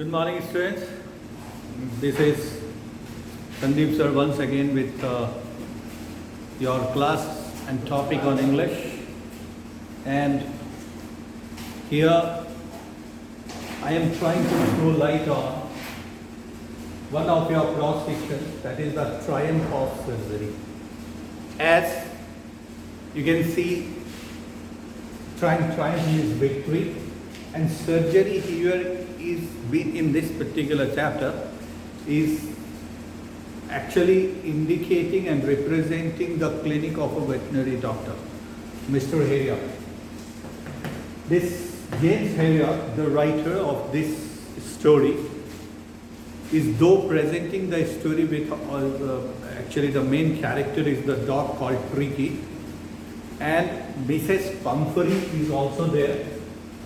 Good morning, students. This is Sandeep sir once again with your class and topic on English. And here I am trying to throw light on one of your cross sections, that is the triumph of surgery. As you can see, triumph is victory, and surgery here is in this particular chapter is actually indicating and representing the clinic of a veterinary doctor, Mr. Harriot. This James Harriot, the writer of this story, is though presenting the story with actually the main character is the dog called Tricky, and Mrs. Pumphrey is also there,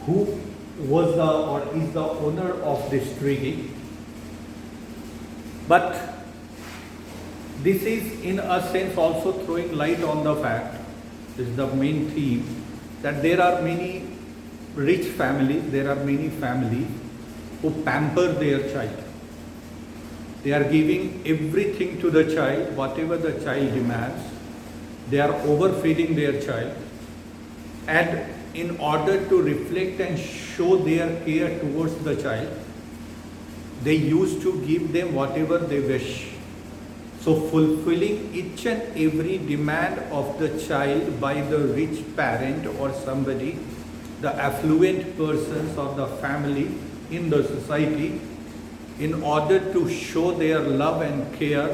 who was the or is the owner of this Tricky. But this is in a sense also throwing light on the fact, this is the main theme, that there are many rich families, there are many families who pamper their child. They are giving everything to the child, whatever the child demands. They are overfeeding their child, and in order to reflect and show their care towards the child, they used to give them whatever they wish. So fulfilling each and every demand of the child by the rich parent or somebody, the affluent persons of the family in the society, in order to show their love and care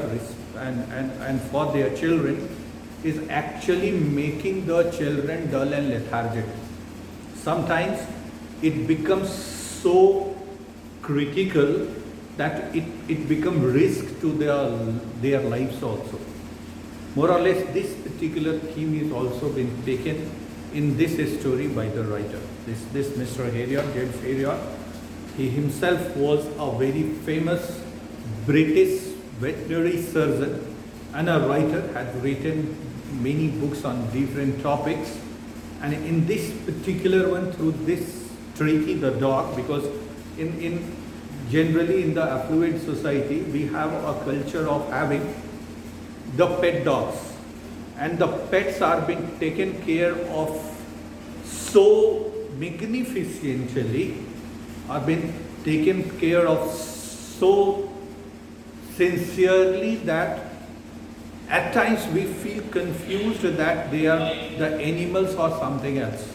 and for their children, is actually making the children dull and lethargic. Sometimes it becomes so critical that it becomes risk to their lives also. More or less, this particular theme is also been taken in this story by the writer. This Mr. Harriot, James Harriot, he himself was a very famous British veterinary surgeon and a writer, had written many books on different topics. And in this particular one, through this Tricky, the dog, because in generally in the affluent society, we have a culture of having the pet dogs, and the pets are being taken care of so magnificently, are being taken care of so sincerely that at times we feel confused that they are the animals or something else.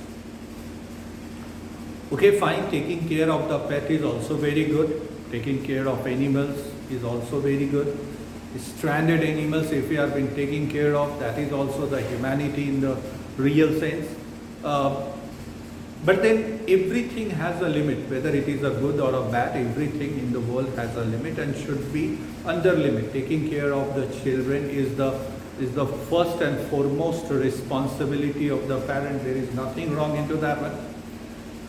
Okay, fine, taking care of the pet is also very good. Taking care of animals is also very good. Stranded animals, if we have been taking care of, that is also the humanity in the real sense. But then everything has a limit, whether it is a good or a bad, everything in the world has a limit and should be under limit. Taking care of the children is the first and foremost responsibility of the parent. There is nothing wrong into that one.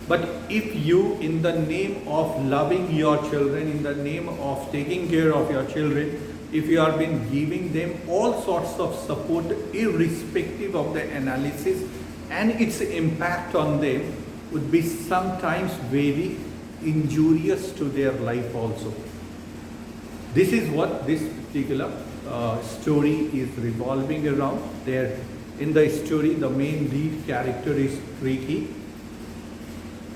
But if you, in the name of loving your children, in the name of taking care of your children, if you have been giving them all sorts of support irrespective of the analysis and its impact on them, would be sometimes very injurious to their life also. This is what this particular story is revolving around. There, in the story, the main lead character is Tricky,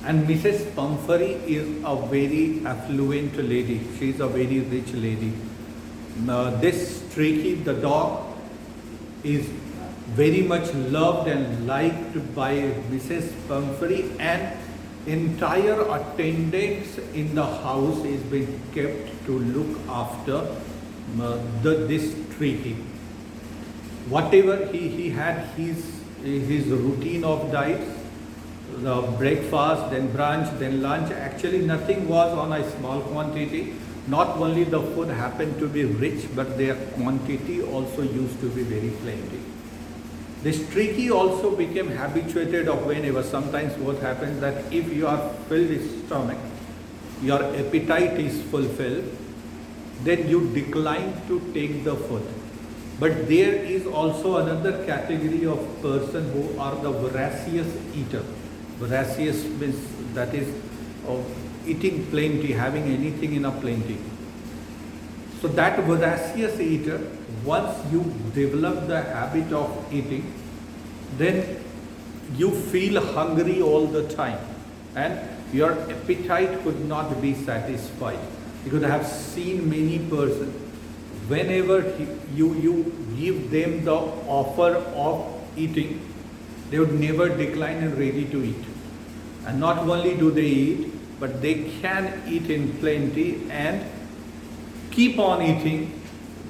and Mrs. Pumphrey is a very affluent lady. She is a very rich lady. This Tricky, the dog, is very much loved and liked by Mrs. Pumphrey, and entire attendance in the house is being kept to look after this Tricky. Whatever he had his routine of diet, the breakfast, then brunch, then lunch, actually nothing was on a small quantity. Not only the food happened to be rich, but their quantity also used to be very plenty. This Tricky also became habituated of whenever, sometimes what happens that if you are filled with stomach, your appetite is fulfilled, then you decline to take the food. But there is also another category of person who are the voracious eater. Voracious means that is eating plenty, having anything in a plenty. So that voracious eater, once you develop the habit of eating, then you feel hungry all the time and your appetite could not be satisfied. Because I have seen many persons, whenever you give them the offer of eating, they would never decline and ready to eat. And not only do they eat, but they can eat in plenty and keep on eating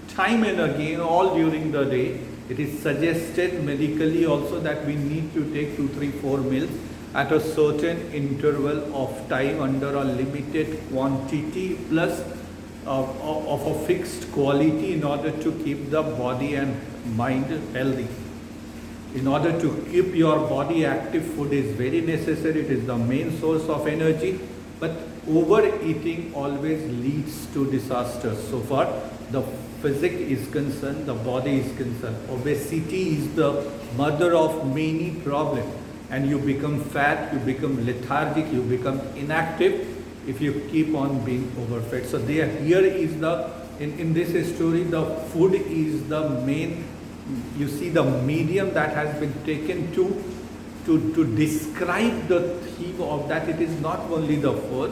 time and again all during the day. It is suggested medically also that we need to take 2, 3, 4 meals at a certain interval of time under a limited quantity plus of a fixed quality in order to keep the body and mind healthy. In order to keep your body active, food is very necessary. It is the main source of energy. But overeating always leads to disasters. So far, the physique is concerned, the body is concerned. Obesity is the mother of many problems. And you become fat, you become lethargic, you become inactive if you keep on being overfed. So here is in this story, the food is the main, you see, the medium that has been taken to describe the theme of that. It is not only the food.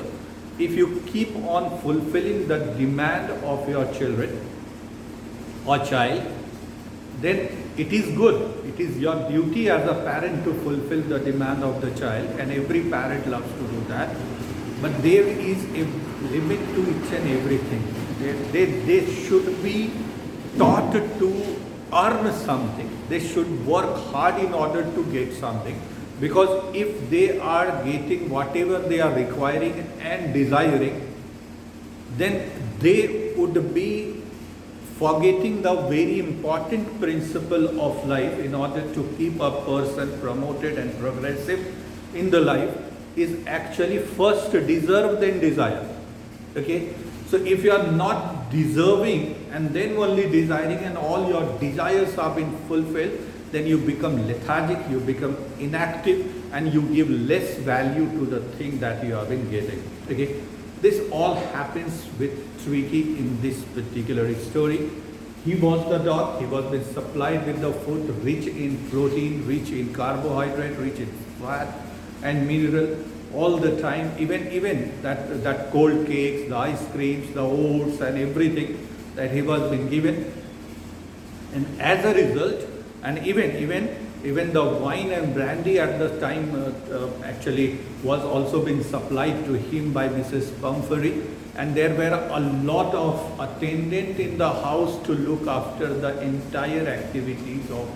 If you keep on fulfilling the demand of your children or child, then it is good. It is your duty as a parent to fulfill the demand of the child, and every parent loves to do that. But there is a limit to each and everything. They should be taught to earn something. They should work hard in order to get something. Because if they are getting whatever they are requiring and desiring, then they would be forgetting the very important principle of life. In order to keep a person promoted and progressive in the life is actually first deserve then desire. Okay, so if you are not deserving and then only desiring and all your desires have been fulfilled, then you become lethargic, you become inactive, and you give less value to the thing that you have been getting. Okay, this all happens with Tweaky in this particular story. He was the dog, he was been supplied with the food rich in protein, rich in carbohydrate, rich in fat and mineral all the time. Even that cold cakes, the ice creams, the oats and everything that he was been given. And as a result, and even the wine and brandy at the time actually was also been supplied to him by Mrs. Pumphrey, and there were a lot of attendants in the house to look after the entire activities of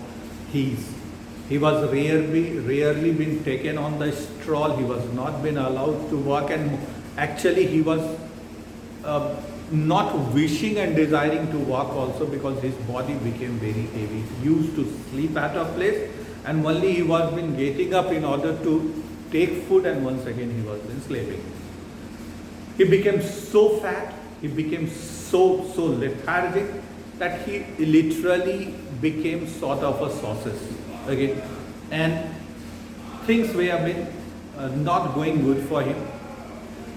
his. He was rarely been taken on the stroll. He was not been allowed to walk, and actually he was not wishing and desiring to walk also, because his body became very heavy. He used to sleep at a place, and only he was been getting up in order to take food, and once again he was been sleeping. He became so fat, he became so lethargic that he literally became sort of a sausage. Okay, and things were been not going good for him.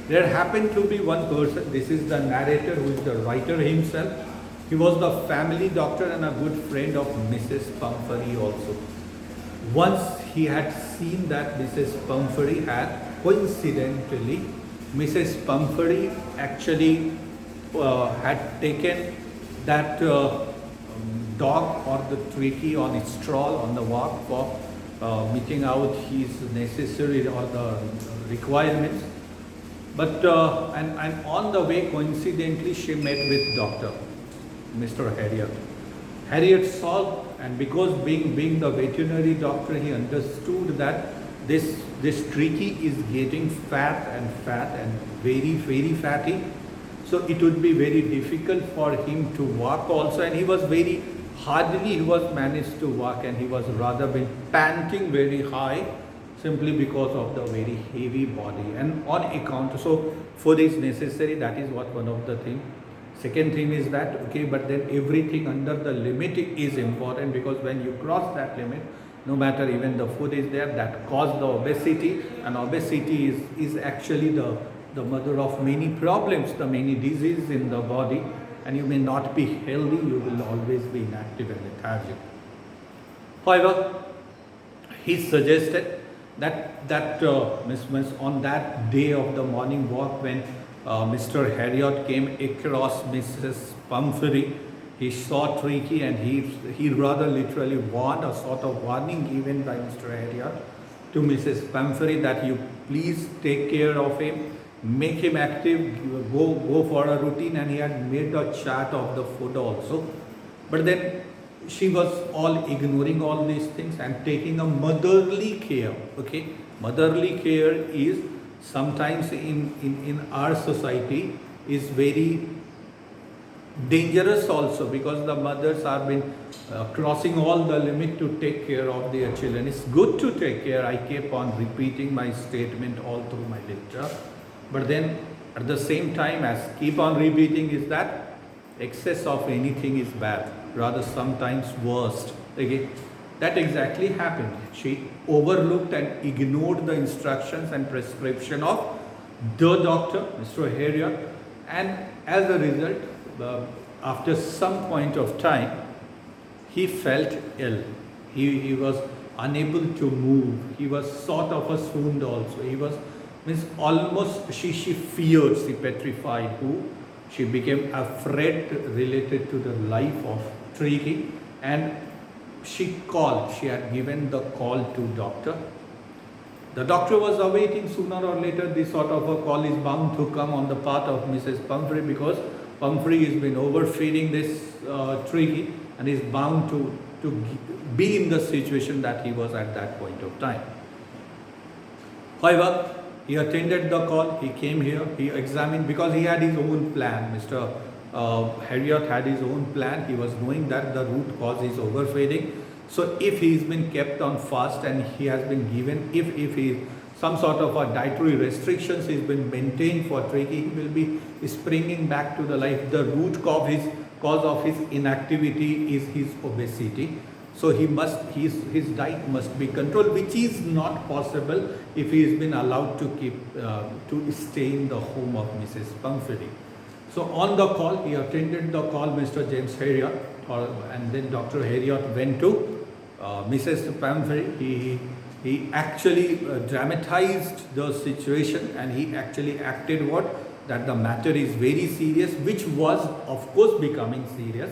There happened to be one person, this is the narrator who is the writer himself. He was the family doctor and a good friend of Mrs. Pumphrey also. Once he had seen that Mrs. Pumphrey had, coincidentally, Mrs. Pumphrey actually had taken that dog or the Tweaky on its stroll on the walk for meeting out his necessary or the requirements. But and on the way, coincidentally, she met with Dr. Mr. Harriet. Harriet saw, and because being the veterinary doctor, he understood that this Tweaky is getting fat and very fatty. So it would be very difficult for him to walk also, and he was very hardly he was managed to walk, and he was rather been panting very high, simply because of the very heavy body and on account. So food is necessary, that is what one of the thing. Second thing is that, okay, but then everything under the limit is important, because when you cross that limit, no matter even the food is there, that cause the obesity, and obesity is actually the the mother of many problems, the many diseases in the body, and you may not be healthy, you will always be inactive and lethargic. However, he suggested that on that day of the morning walk when Mr. Harriot came across Mrs. Pumphrey, he saw Tricky, and he rather literally warned, a sort of warning given by Mr. Harriot to Mrs. Pumphrey that you please take care of him, make him active, go for a routine, and he had made a chart of the food also. But then she was all ignoring all these things and taking a motherly care. Okay, motherly care is sometimes in our society is very dangerous also, because the mothers have been crossing all the limit to take care of their children. It's good to take care. I keep on repeating my statement all through my lecture. But then at the same time, as keep on repeating, is that excess of anything is bad, rather sometimes worst. Okay, that exactly happened. She overlooked and ignored the instructions and prescription of the doctor, Mr. Harriot, and as a result, after some point of time, he felt ill. He was unable to move. He was sort of a swooned also. He was almost, she feared, she petrified. She became afraid related to the life of Tricky, and she called. She had given the call to doctor. The doctor was awaiting. Sooner or later this sort of a call is bound to come on the part of Mrs. Pumphrey, because Pumphrey has been overfeeding this Tricky and is bound to be in the situation that he was at that point of time. However, he attended the call, he came here, he examined, because he had his own plan. Mr. Harriot had his own plan. He was knowing that the root cause is overfeeding. So if he's been kept on fast and he has been given, if he some sort of a dietary restrictions has been maintained for Tricky, he will be springing back to the life. The root cause of his inactivity is his obesity. So his diet must be controlled, which is not possible if he has been allowed to stay in the home of Mrs. Pumphrey. So on the call, he attended the call, Mr. James Harriot, and then Dr. Harriot went to Mrs. Pumphrey. He actually dramatized the situation, and he actually acted that the matter is very serious, which was of course becoming serious.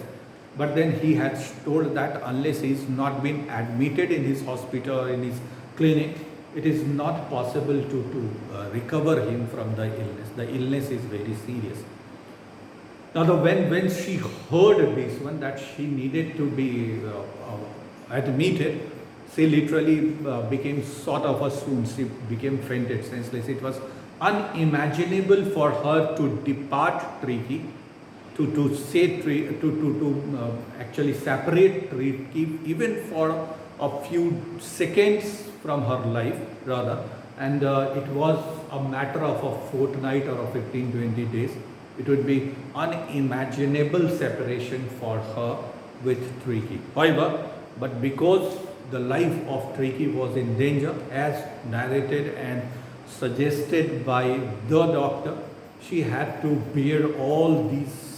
But then he had told that unless he is not been admitted in his hospital or in his clinic, it is not possible to recover him from the illness. The illness is very serious. Now, when she heard this one, that she needed to be admitted, she literally became sort of a swoon. She became fainted, senseless. It was unimaginable for her to depart Tricky, to actually separate Tricky even for a few seconds from her life, rather. And it was a matter of a fortnight or a 15-20 days. It would be unimaginable separation for her with Tricky. However, but because the life of Tricky was in danger, as narrated and suggested by the doctor, she had to bear all this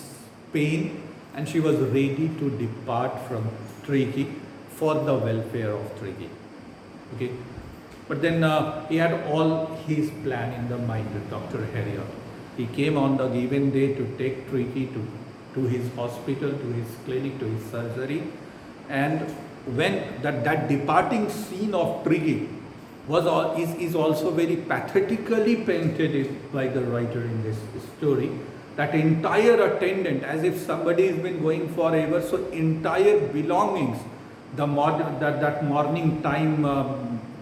pain, and she was ready to depart from Tricky for the welfare of Tricky. Okay, but then he had all his plan in the mind with Dr. Harriot. He came on the given day to take Tricky to his hospital, to his clinic, to his surgery, and when that departing scene of Tricky is also very pathetically painted by the writer in this story. That entire attendant, as if somebody has been going forever, so entire belongings, that morning time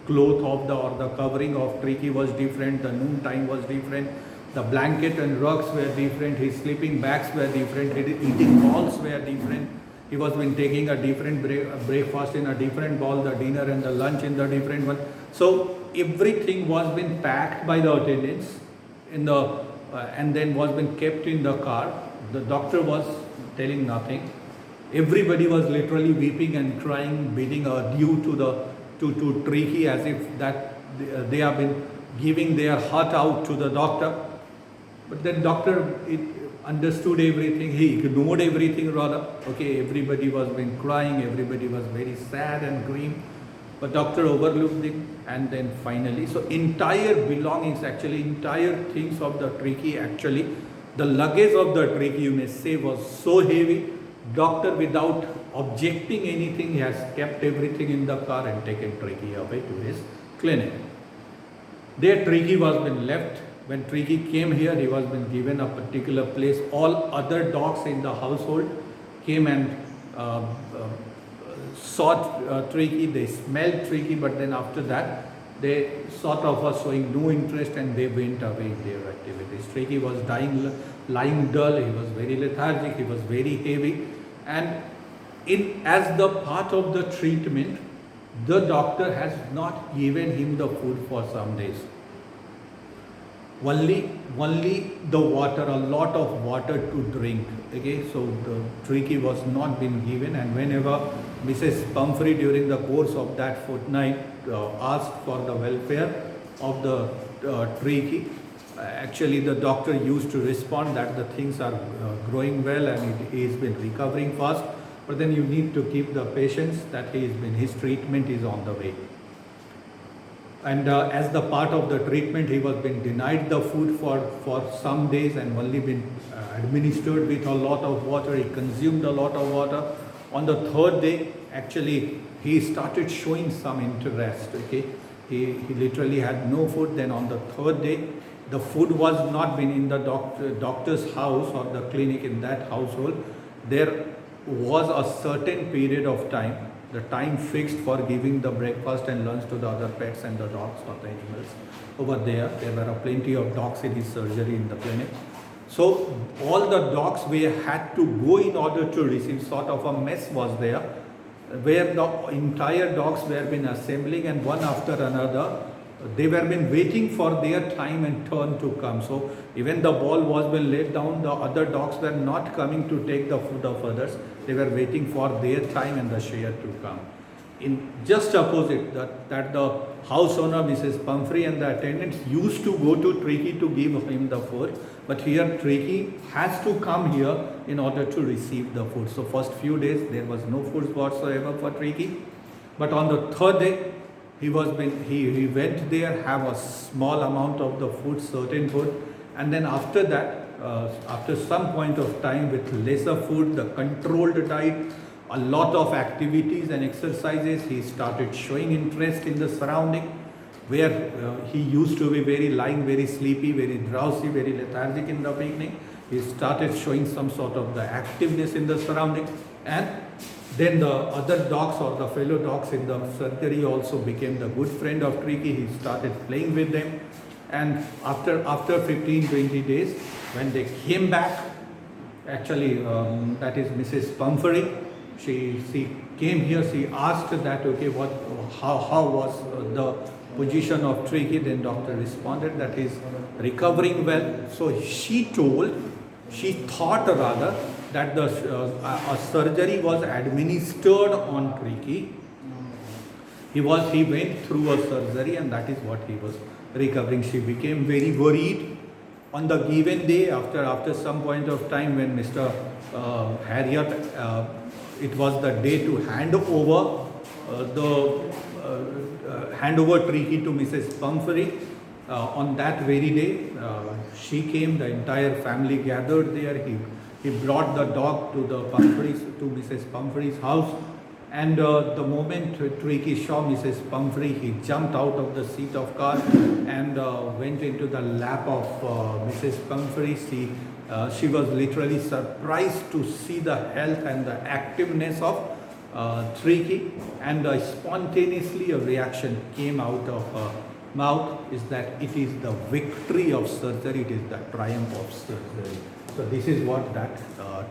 cloth or the covering of Tricky was different, the noon time was different, the blanket and rugs were different, his sleeping bags were different, his eating bowls were different. He was been taking a different breakfast in a different bowl, the dinner and the lunch in the different one. So everything was been packed by the attendants and then was been kept in the car. The doctor was telling nothing. Everybody was literally weeping and crying, bidding adieu to Tricky, as if that they have been giving their heart out to the doctor. But then doctor understood everything, he ignored everything rather. Okay, everybody was been crying, everybody was very sad and grim. But doctor overlooked it, and then finally, so entire belongings, actually entire things of the Tricky, actually the luggage of the Tricky, you may say, was so heavy. Doctor, without objecting anything, he has kept everything in the car and taken Tricky away to his clinic. There Tricky was been left. When Tricky came here, he was been given a particular place. All other dogs in the household came and saw Tricky, they smelled Tricky, but then after that, they sort of were showing no interest and they went away in their activities. Tricky was lying dull, he was very lethargic, he was very heavy, and as the part of the treatment, the doctor has not given him the food for some days. Only the water, a lot of water to drink. Okay, so the Tricky was not been given, and whenever Mrs. Pumphrey during the course of that fortnight asked for the welfare of the Tricky, actually the doctor used to respond that the things are growing well and he has been recovering fast, but then you need to keep the patience that his treatment is on the way. And as the part of the treatment, he was been denied the food for some days and only been administered with a lot of water. He consumed a lot of water. On the third day, actually, he started showing some interest. Okay, he literally had no food. Then on the third day, the food was not been in the doctor's house or the clinic in that household. There was a certain period of time, the time fixed for giving the breakfast and lunch to the other pets and the dogs or the animals over there. There were plenty of dogs in his surgery in the clinic. So all the dogs had to go in order to receive. Sort of a mess was there, where the entire dogs were been assembling, and one after another they were been waiting for their time and turn to come. So even the ball was been laid down, the other dogs were not coming to take the food of others. They were waiting for their time and the share to come. In just opposite, that the house owner, Mrs. Pumphrey, and the attendants used to go to Tricky to give him the food, but here Tricky has to come here in order to receive the food. So first few days there was no food whatsoever for Tricky, but on the third day he went there, have a small amount of the food, certain food, and then after that, after some point of time with lesser food, the controlled diet, a lot of activities and exercises, he started showing interest in the surrounding, where he used to be lying very sleepy, very drowsy, very lethargic in the beginning. He started showing some sort of the activeness in the surrounding, and then the other dogs or the fellow dogs in the surgery also became the good friend of Tricky. He started playing with them, and after 15-20 days, when they came back, actually that is Mrs. Pumphrey, she came here, she asked that, okay, how was the position of Tricky? Then doctor responded that he is recovering well. So she thought rather that a surgery was administered on Tricky. He went through a surgery, and that is what he was recovering. She became very worried. On the given day, after some point of time, when Mr. Harriet, it was the day to hand over Tricky to Mrs. Pumphrey. On that very day, she came. The entire family gathered there. He brought the dog to Mrs. Pumphrey's house, and the moment Tricky saw Mrs. Pumphrey, he jumped out of the seat of car and went into the lap of Mrs. Pumphrey. She was literally surprised to see the health and the activeness of Tricky, and spontaneously a reaction came out of her mouth, is that it is the victory of surgery, it is the triumph of surgery. So this is what that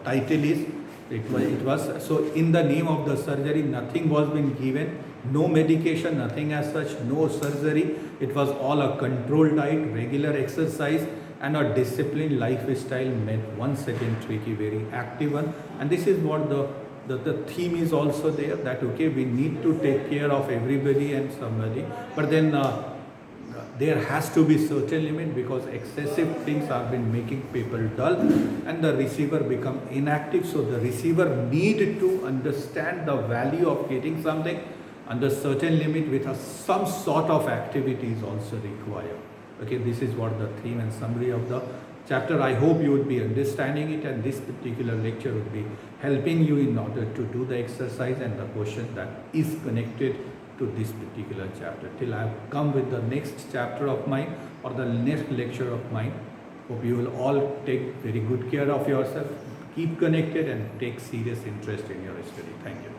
title is. It was so in the name of the surgery, nothing was been given, no medication, nothing as such, no surgery. It was all a controlled diet, regular exercise, and a disciplined lifestyle made once again Tricky very active one. And this is what the theme is also there, that okay, we need to take care of everybody and somebody, but then there has to be certain limit, because excessive things have been making people dull and the receiver become inactive. So the receiver need to understand the value of getting something under certain limit with some sort of activity is also required. Okay, this is what the theme and summary of the chapter. I hope you would be understanding it, and this particular lecture would be helping you in order to do the exercise and the question that is connected to this particular chapter. Till I have come with the next chapter of mine or the next lecture of mine, hope you will all take very good care of yourself, keep connected and take serious interest in your study. Thank you.